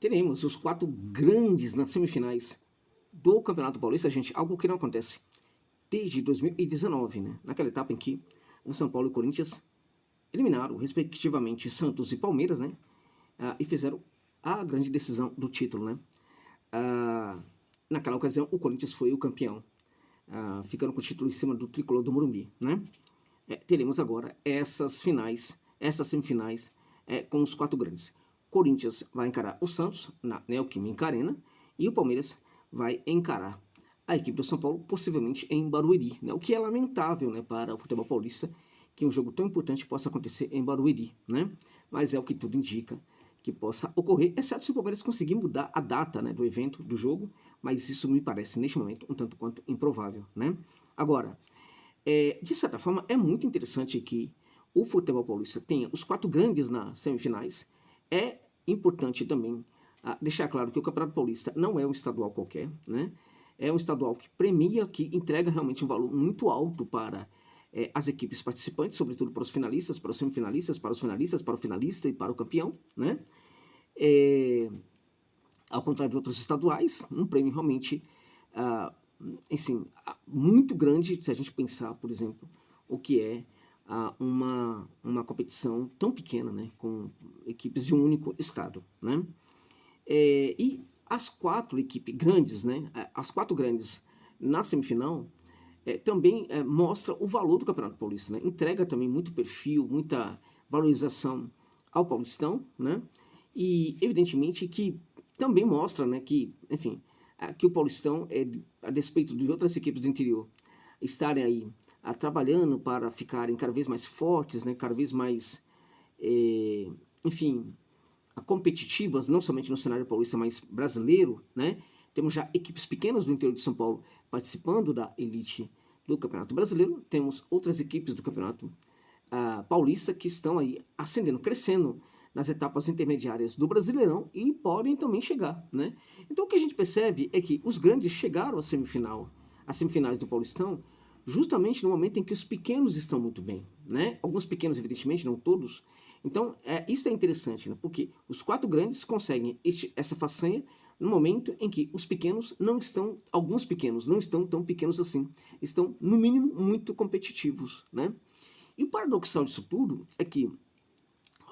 teremos os 4 grandes nas semifinais do Campeonato Paulista, gente, algo que não acontece desde 2019, né? Naquela etapa em que o São Paulo e o Corinthians eliminaram, respectivamente, Santos e Palmeiras, né? E fizeram a grande decisão do título, né? Naquela ocasião, o Corinthians foi o campeão, ficando com o título em cima do tricolor do Morumbi, né? Teremos agora essas semifinais, com os 4 grandes. Corinthians vai encarar o Santos na Neoquímica Arena e o Palmeiras vai encarar a equipe do São Paulo, possivelmente em Barueri, né? O que é lamentável, né, para o futebol paulista que um jogo tão importante possa acontecer em Barueri, né? Mas é o que tudo indica que possa ocorrer, exceto se o Palmeiras conseguir mudar a data, né, do evento, do jogo, mas isso me parece, neste momento, um tanto quanto improvável, né? Agora, de certa forma, é muito interessante que o futebol paulista tenha os 4 grandes nas semifinais. É importante também deixar claro que o Campeonato Paulista não é um estadual qualquer, né? É um estadual que premia, que entrega realmente um valor muito alto para as equipes participantes, sobretudo para os finalistas, para os semifinalistas, para os finalistas, para o finalista e para o campeão, né? Ao contrário de outros estaduais, um prêmio realmente, assim, muito grande, se a gente pensar, por exemplo, o que é uma competição tão pequena, né, com equipes de um único estado, né? E as 4 equipes grandes, né, as 4 grandes na semifinal, também mostra o valor do Campeonato Paulista, né? Entrega também muito perfil, muita valorização ao paulistão, né? E evidentemente que também mostra, né, que, enfim, que o paulistão, a despeito de outras equipes do interior estarem aí trabalhando para ficarem cada vez mais fortes, né, cada vez mais, enfim, competitivas, não somente no cenário paulista, mas brasileiro, né? Temos já equipes pequenas do interior de São Paulo participando da elite do Campeonato Brasileiro. Temos outras equipes do Campeonato Paulista que estão aí ascendendo, crescendo nas etapas intermediárias do Brasileirão e podem também chegar, né? Então o que a gente percebe é que os grandes chegaram à semifinal, às semifinais do Paulistão, justamente no momento em que os pequenos estão muito bem, né? Alguns pequenos, evidentemente, não todos. Então, isso é interessante, né? Porque os 4 grandes conseguem essa façanha no momento em que os pequenos não estão, alguns pequenos não estão tão pequenos assim, estão, no mínimo, muito competitivos, né? E o paradoxal disso tudo é que,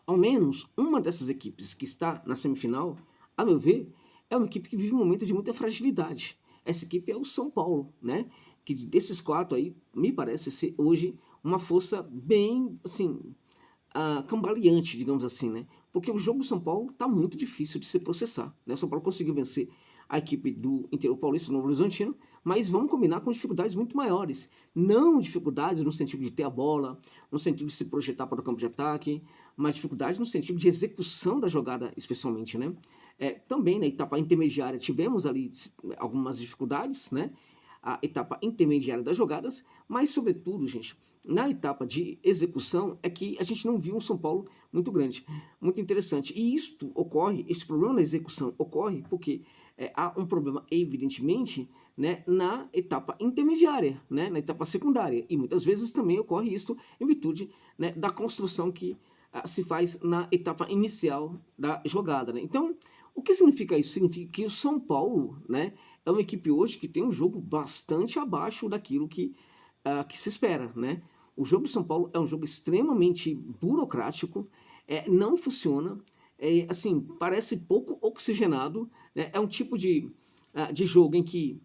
ao menos, uma dessas equipes que está na semifinal, a meu ver, é uma equipe que vive um momento de muita fragilidade. Essa equipe é o São Paulo, né? Que desses 4 aí, me parece ser hoje uma força bem, assim, cambaleante, digamos assim, né? Porque o jogo do São Paulo está muito difícil de se processar, né? O São Paulo conseguiu vencer a equipe do interior paulista, Novo Horizontino, mas vamos combinar com dificuldades muito maiores. Não dificuldades no sentido de ter a bola, no sentido de se projetar para o campo de ataque, mas dificuldades no sentido de execução da jogada, especialmente, né? Também na etapa intermediária tivemos ali algumas dificuldades, né? A etapa intermediária das jogadas, mas, sobretudo, gente, na etapa de execução é que a gente não viu um São Paulo muito grande, muito interessante. E isto ocorre, esse problema na execução ocorre porque há um problema, evidentemente, né, na etapa intermediária, né, na etapa secundária. E muitas vezes também ocorre isso em virtude, né, da construção que se faz na etapa inicial da jogada, né? Então, o que significa isso? Significa que o São Paulo, né, é uma equipe hoje que tem um jogo bastante abaixo daquilo que se espera, né? O jogo do São Paulo é um jogo extremamente burocrático, não funciona, assim, parece pouco oxigenado, né? É um tipo de jogo em que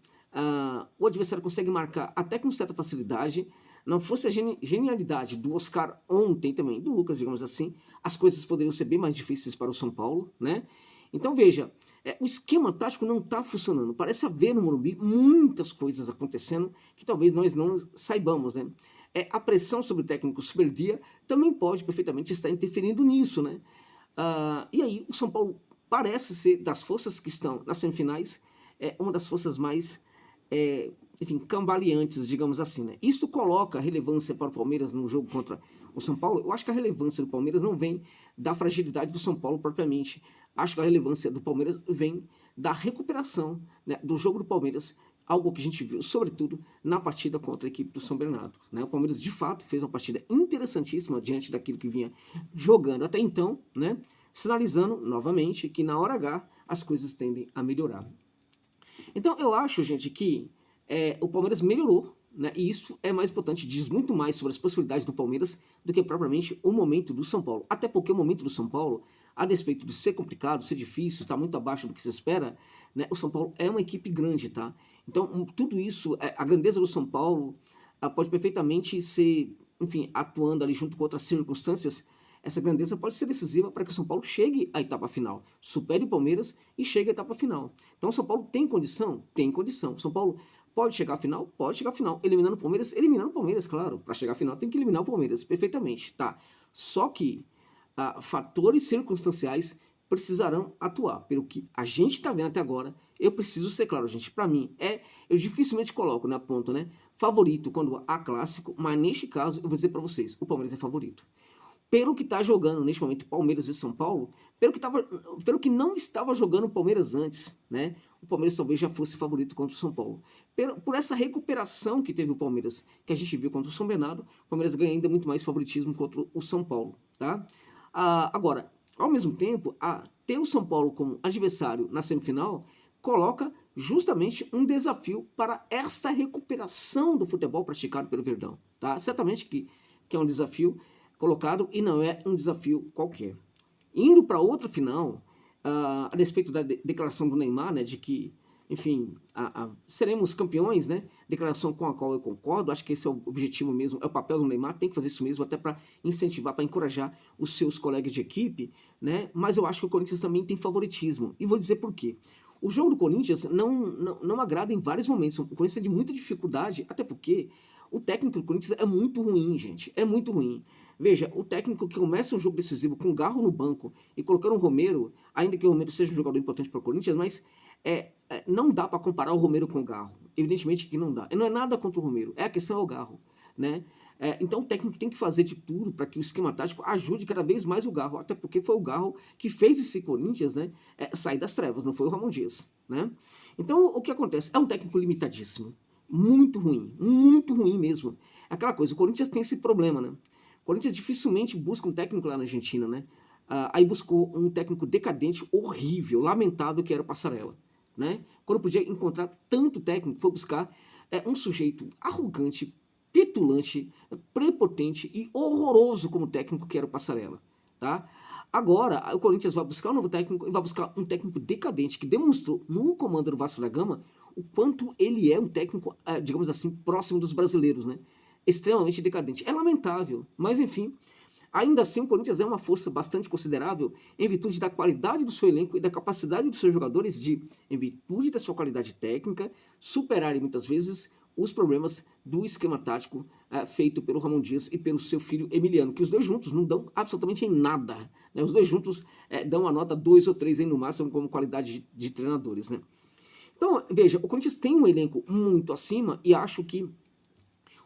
o adversário consegue marcar até com certa facilidade. Não fosse a genialidade do Oscar ontem também, do Lucas, digamos assim, as coisas poderiam ser bem mais difíceis para o São Paulo, né? Então veja, o esquema tático não está funcionando. Parece haver no Morumbi muitas coisas acontecendo que talvez nós não saibamos, né? A pressão sobre o técnico Superdia também pode perfeitamente estar interferindo nisso, né? E aí o São Paulo parece ser, das forças que estão nas semifinais, uma das forças mais, enfim, cambaleantes, digamos assim, né? Isto coloca relevância para o Palmeiras no jogo contra o São Paulo. Eu acho que a relevância do Palmeiras não vem da fragilidade do São Paulo propriamente. Acho que a relevância do Palmeiras vem da recuperação, né, do jogo do Palmeiras, algo que a gente viu, sobretudo, na partida contra a equipe do São Bernardo, né? O Palmeiras, de fato, fez uma partida interessantíssima diante daquilo que vinha jogando até então, né? sinalizando novamente que na hora H as coisas tendem a melhorar. Então eu acho, gente, que o Palmeiras melhorou, né? E isso é mais importante, diz muito mais sobre as possibilidades do Palmeiras do que propriamente o momento do São Paulo. Até porque o momento do São Paulo, a despeito de ser complicado, ser difícil, estar muito abaixo do que se espera, né? O São Paulo é uma equipe grande, tá? Então tudo isso, a grandeza do São Paulo pode perfeitamente ser, enfim, atuando ali junto com outras circunstâncias, essa grandeza pode ser decisiva para que o São Paulo chegue à etapa final, supere o Palmeiras e chegue à etapa final. Então o São Paulo tem condição? Tem condição. O São Paulo pode chegar à final? Pode chegar à final. Eliminando o Palmeiras, claro. Para chegar à final tem que eliminar o Palmeiras, perfeitamente, tá? Só que fatores circunstanciais precisarão atuar. Pelo que a gente está vendo até agora, eu preciso ser claro, gente. Para mim, eu dificilmente coloco na ponta, né? Favorito quando há clássico, mas neste caso, eu vou dizer para vocês, o Palmeiras é favorito. Pelo que está jogando neste momento Palmeiras e São Paulo, pelo que não estava jogando o Palmeiras antes, né? O Palmeiras talvez já fosse favorito contra o São Paulo. Por essa recuperação que teve o Palmeiras, que a gente viu contra o São Bernardo, o Palmeiras ganha ainda muito mais favoritismo contra o São Paulo, tá? Agora, ao mesmo tempo, ter o São Paulo como adversário na semifinal coloca justamente um desafio para esta recuperação do futebol praticado pelo Verdão, tá? Certamente que é um desafio colocado e não é um desafio qualquer. Indo para outra final, a despeito da declaração do Neymar, né, de que, enfim, seremos campeões, né, declaração com a qual eu concordo, acho que esse é o objetivo mesmo, é o papel do Neymar, tem que fazer isso mesmo, até para incentivar, para encorajar os seus colegas de equipe, né, mas eu acho que o Corinthians também tem favoritismo, e vou dizer por quê. O jogo do Corinthians não agrada em vários momentos, o Corinthians tem de muita dificuldade, até porque o técnico do Corinthians é muito ruim, gente, é muito ruim. Veja, o técnico que começa um jogo decisivo com o Garro no banco e colocando o Romero, ainda que o Romero seja um jogador importante para o Corinthians, mas não dá para comparar o Romero com o Garro. Evidentemente que não dá. E não é nada contra o Romero, a questão é o Garro, né? Então o técnico tem que fazer de tudo para que o esquema tático ajude cada vez mais o Garro, até porque foi o Garro que fez esse Corinthians, né, sair das trevas, não foi o Ramon Dias, né? Então o que acontece? É um técnico limitadíssimo, muito ruim mesmo. Aquela coisa, o Corinthians tem esse problema, né? O Corinthians dificilmente busca um técnico lá na Argentina, né? Aí buscou um técnico decadente, horrível, lamentável, que era o Passarella, né? Quando podia encontrar tanto técnico, foi buscar um sujeito arrogante, petulante, prepotente e horroroso como técnico que era o Passarella, tá? Agora, o Corinthians vai buscar um novo técnico e vai buscar um técnico decadente que demonstrou no comando do Vasco da Gama o quanto ele é um técnico, digamos assim, próximo dos brasileiros, né? Extremamente decadente. É lamentável, mas enfim, ainda assim o Corinthians é uma força bastante considerável em virtude da qualidade do seu elenco e da capacidade dos seus jogadores de, em virtude da sua qualidade técnica, superarem muitas vezes os problemas do esquema tático feito pelo Ramon Dias e pelo seu filho Emiliano, que os dois juntos não dão absolutamente em nada, né? Os dois juntos dão a nota 2 ou 3 no máximo como qualidade de treinadores, né? Então, veja, o Corinthians tem um elenco muito acima e acho que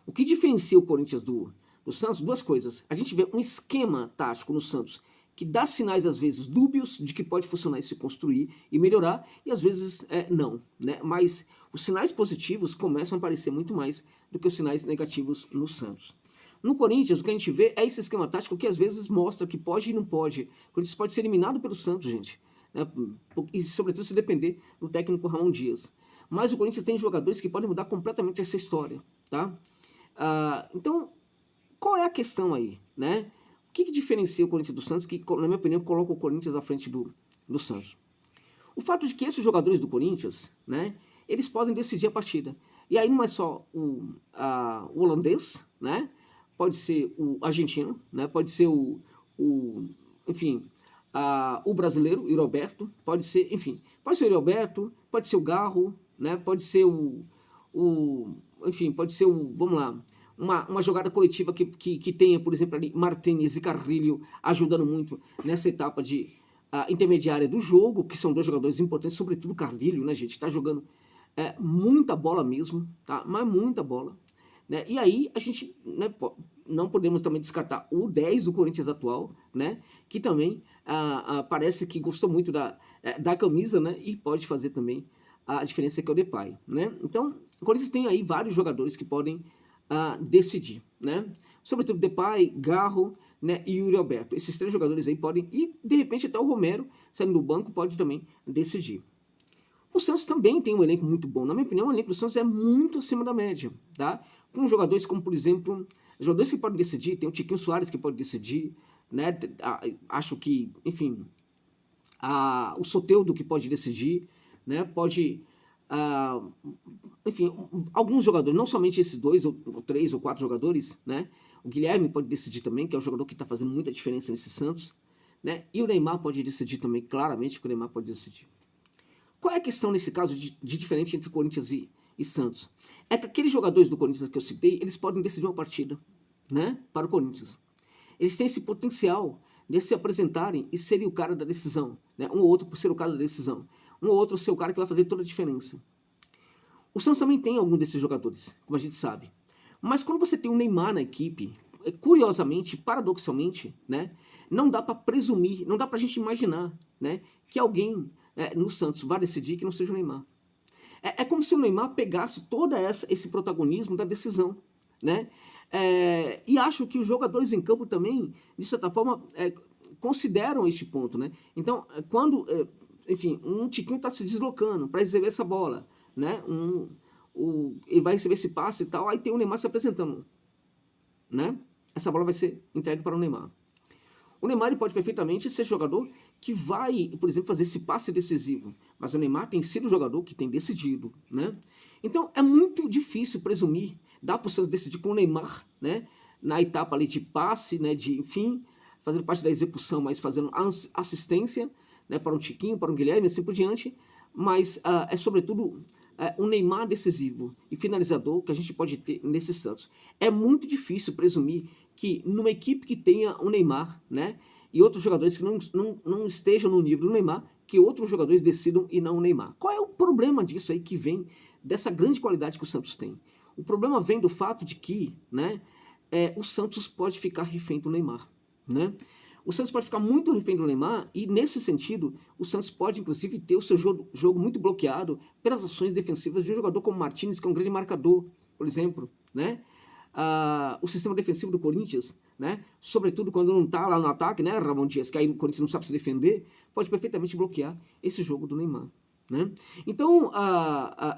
o que diferencia o Corinthians do Santos, duas coisas. A gente vê um esquema tático no Santos que dá sinais, às vezes, dúbios de que pode funcionar e se construir e melhorar, e às vezes não, né? Mas os sinais positivos começam a aparecer muito mais do que os sinais negativos no Santos. No Corinthians, o que a gente vê é esse esquema tático que às vezes mostra que pode e não pode. O Corinthians pode ser eliminado pelo Santos, gente, né? E sobretudo se depender do técnico Ramon Dias. Mas o Corinthians tem jogadores que podem mudar completamente essa história, tá? Então, qual é a questão aí, né? O que diferencia o Corinthians do Santos, que, na minha opinião, coloca o Corinthians à frente do Santos? O fato de que esses jogadores do Corinthians, né, eles podem decidir a partida. E aí não é só o holandês, né? Pode ser o argentino, né? Pode ser enfim, o brasileiro, o Roberto, pode ser, enfim, pode ser o Roberto, pode ser o Garro, né? Pode ser enfim, pode ser vamos lá, uma jogada coletiva que tenha, por exemplo, ali Martínez e Carrilho ajudando muito nessa etapa de intermediária do jogo, que são dois jogadores importantes, sobretudo Carrilho, né, gente? Está jogando muita bola mesmo, tá? Mas muita bola, né? E aí a gente, né, não podemos também descartar o 10 do Corinthians atual, né? Que também parece que gostou muito da camisa, né? E pode fazer também a diferença, que é o Depay, né? Então, o Corinthians tem aí vários jogadores que podem decidir, né? Sobretudo Depay, Garro, né, e Yuri Alberto. Esses 3 jogadores aí podem, e de repente até o Romero, saindo do banco, pode também decidir. O Santos também tem um elenco muito bom. Na minha opinião, o elenco do Santos é muito acima da média, tá? Com jogadores como, por exemplo, jogadores que podem decidir, tem o Tiquinho Soares que pode decidir, né? Acho que, enfim, o Soteldo que pode decidir, né? Pode, enfim, alguns jogadores, não somente esses 2 ou 3 ou 4 jogadores, né? O Guilherme pode decidir também, que é um jogador que está fazendo muita diferença nesse Santos, né? E o Neymar pode decidir também, claramente que o Neymar pode decidir. Qual é a questão nesse caso de diferente entre Corinthians e Santos? É que aqueles jogadores do Corinthians que eu citei, eles podem decidir uma partida, né, para o Corinthians. Eles têm esse potencial de se apresentarem e serem o cara da decisão, né? Um ou outro por ser o cara da decisão, um ou outro ser o cara que vai fazer toda a diferença. O Santos também tem algum desses jogadores, como a gente sabe. Mas quando você tem um Neymar na equipe, curiosamente, paradoxalmente, né, não dá para presumir, não dá para a gente imaginar, né, que alguém no Santos vai decidir que não seja o Neymar. É como se o Neymar pegasse todo esse protagonismo da decisão, né? E acho que os jogadores em campo também, de certa forma, consideram este ponto, né? Então, quando, enfim, um Tiquinho está se deslocando para receber essa bola, né? Ele vai receber esse passe e tal, aí tem o Neymar se apresentando, né? Essa bola vai ser entregue para o Neymar. O Neymar pode perfeitamente ser jogador que vai, por exemplo, fazer esse passe decisivo. Mas o Neymar tem sido o jogador que tem decidido, né? Então, é muito difícil presumir, dá para você decidir com o Neymar, né? Na etapa ali de passe, né? De, enfim, fazendo parte da execução, mas fazendo assistência, né? Para um Tiquinho, para um Guilherme, assim por diante. Mas é sobretudo um Neymar decisivo e finalizador que a gente pode ter nesse Santos. É muito difícil presumir que numa equipe que tenha o Neymar, né, e outros jogadores que não estejam no nível do Neymar, que outros jogadores decidam e não o Neymar. Qual é o problema disso aí que vem dessa grande qualidade que o Santos tem? O problema vem do fato de que, né, o Santos pode ficar refém do Neymar, né? O Santos pode ficar muito refém do Neymar e, nesse sentido, o Santos pode, inclusive, ter o seu jogo muito bloqueado pelas ações defensivas de um jogador como Martínez, que é um grande marcador, por exemplo, né? O sistema defensivo do Corinthians, né? Sobretudo quando não está lá no ataque, né, Ramon Dias, que aí o Corinthians não sabe se defender, pode perfeitamente bloquear esse jogo do Neymar, né? Então,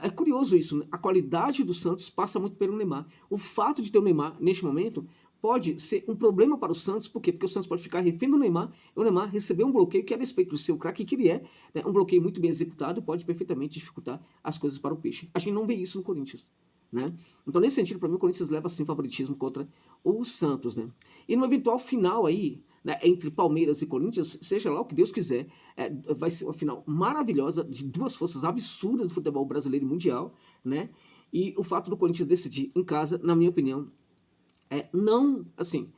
é curioso isso, né? A qualidade do Santos passa muito pelo Neymar. O fato de ter o Neymar, neste momento, pode ser um problema para o Santos, por quê? Porque o Santos pode ficar refém do Neymar, e o Neymar receber um bloqueio que, a despeito do seu craque que ele é, né, um bloqueio muito bem executado, pode perfeitamente dificultar as coisas para o Peixe. A gente não vê isso no Corinthians, né? Então, nesse sentido, para mim, o Corinthians leva, sim, favoritismo contra o Santos, né? E no eventual final aí, né, entre Palmeiras e Corinthians, seja lá o que Deus quiser, vai ser uma final maravilhosa, de 2 forças absurdas do futebol brasileiro e mundial, né? E o fato do Corinthians decidir em casa, na minha opinião, não, assim,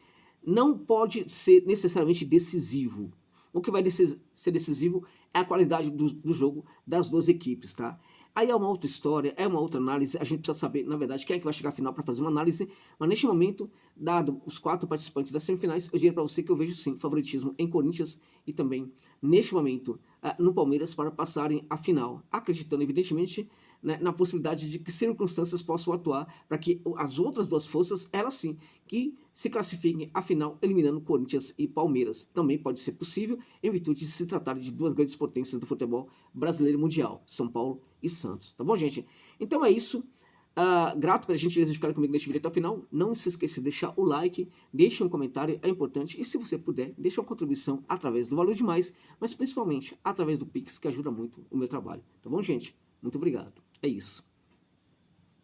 não pode ser necessariamente decisivo. O que vai ser decisivo é a qualidade do jogo das 2 equipes, tá? Aí é uma outra história, é uma outra análise, a gente precisa saber, na verdade, quem é que vai chegar à final para fazer uma análise, mas neste momento, dado os 4 participantes das semifinais, eu diria para você que eu vejo sim favoritismo em Corinthians e também, neste momento, no Palmeiras para passarem à final, acreditando, evidentemente, né, na possibilidade de que circunstâncias possam atuar para que as outras 2 forças, elas sim, que se classifiquem à final, eliminando Corinthians e Palmeiras. Também pode ser possível, em virtude de se tratar de 2 grandes potências do futebol brasileiro e mundial, São Paulo e Santos. Tá bom, gente? Então é isso. Grato pela gentileza de ficar comigo neste vídeo até o final. Não se esqueça de deixar o like, deixe um comentário, é importante. E se você puder, deixe uma contribuição através do Valor Demais, mas principalmente através do Pix, que ajuda muito o meu trabalho. Tá bom, gente? Muito obrigado. É isso.